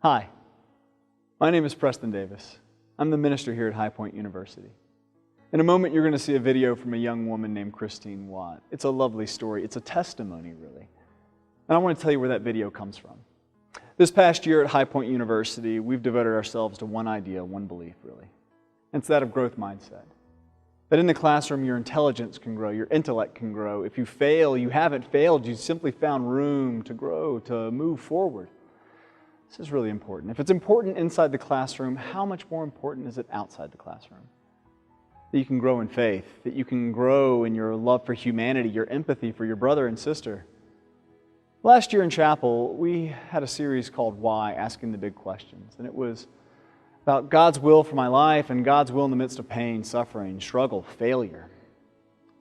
Hi, my name is Preston Davis. I'm the minister here at High Point University. In a moment, you're going to see a video from a young woman named Christine Watt. It's a lovely story. It's a testimony, really. And I want to tell you where that video comes from. This past year at High Point University, we've devoted ourselves to one idea, one belief, really. And it's that of growth mindset. That in the classroom, your intelligence can grow, your intellect can grow. If you fail, you haven't failed. You simply found room to grow, to move forward. This is really important. If it's important inside the classroom, how much more important is it outside the classroom? That you can grow in faith, that you can grow in your love for humanity, your empathy for your brother and sister. Last year in chapel, we had a series called Why, Asking the Big Questions. And it was about God's will for my life and God's will in the midst of pain, suffering, struggle, failure.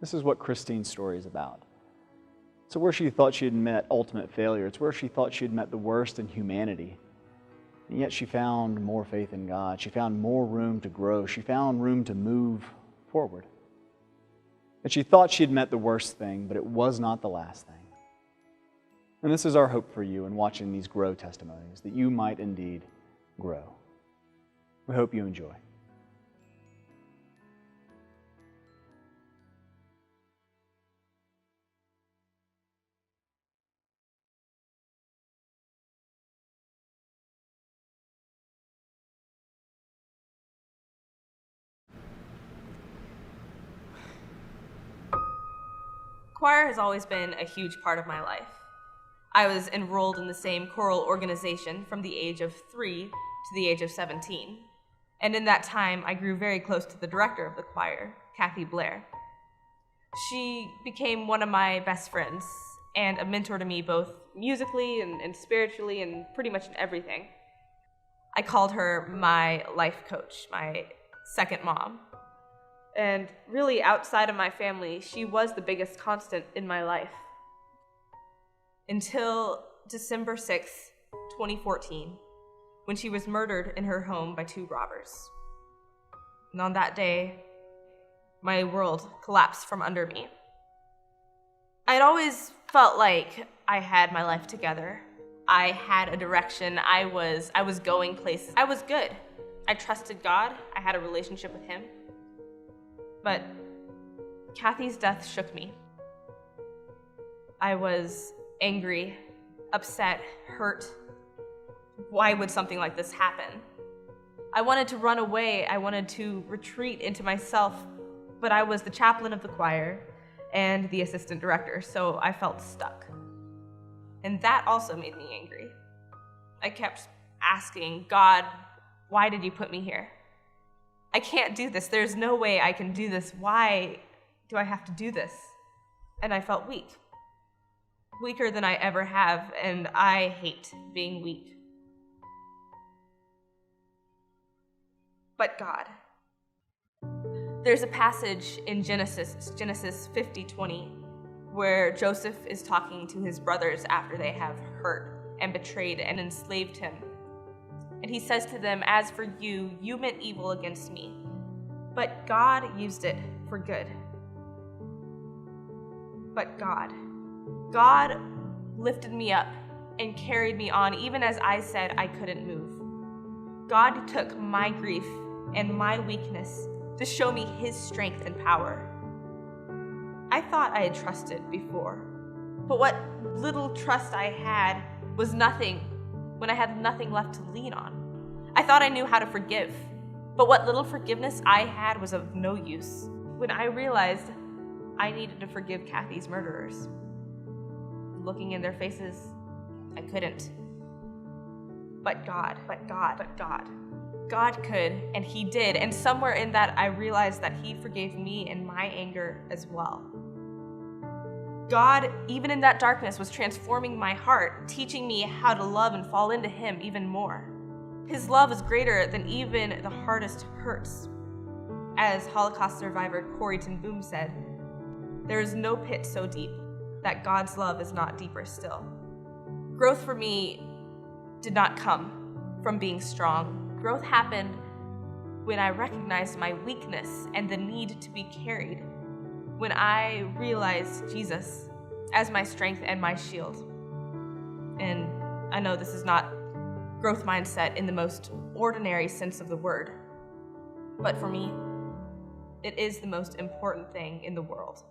This is what Christine's story is about. So where she thought she had met ultimate failure, it's where she thought she had met the worst in humanity. And yet she found more faith in God. She found more room to grow. She found room to move forward. And she thought she had met the worst thing, but it was not the last thing. And this is our hope for you in watching these grow testimonies, that you might indeed grow. We hope you enjoy. Choir has always been a huge part of my life. I was enrolled in the same choral organization from the age of 3 to the age of 17. And in that time, I grew very close to the director of the choir, Kathy Blair. She became one of my best friends and a mentor to me both musically and spiritually and pretty much in everything. I called her my life coach, my second mom. And really, outside of my family, she was the biggest constant in my life. Until December 6th, 2014, when she was murdered in her home by 2 robbers. And on that day, my world collapsed from under me. I'd always felt like I had my life together. I had a direction. I was going places. I was good. I trusted God. I had a relationship with Him. But Kathy's death shook me. I was angry, upset, hurt. Why would something like this happen? I wanted to run away. I wanted to retreat into myself, but I was the chaplain of the choir and the assistant director, so I felt stuck. And that also made me angry. I kept asking, God, why did you put me here? I can't do this. There's no way I can do this. Why do I have to do this? And I felt weak. Weaker than I ever have, and I hate being weak. But God. There's a passage in Genesis 50:20, where Joseph is talking to his brothers after they have hurt and betrayed and enslaved him. And he says to them, as for you, you meant evil against me, but God used it for good. But God lifted me up and carried me on, even as I said I couldn't move. God took my grief and my weakness to show me His strength and power. I thought I had trusted before, but what little trust I had was nothing when I had nothing left to lean on. I thought I knew how to forgive, but what little forgiveness I had was of no use when I realized I needed to forgive Kathy's murderers. Looking in their faces, I couldn't. But God could, and He did, and somewhere in that I realized that He forgave me in my anger as well. God, even in that darkness, was transforming my heart, teaching me how to love and fall into Him even more. His love is greater than even the hardest hurts. As Holocaust survivor Corrie ten Boom said, there is no pit so deep that God's love is not deeper still. Growth for me did not come from being strong. Growth happened when I recognized my weakness and the need to be carried. When I realized Jesus as my strength and my shield. And I know this is not growth mindset in the most ordinary sense of the word, but for me, it is the most important thing in the world.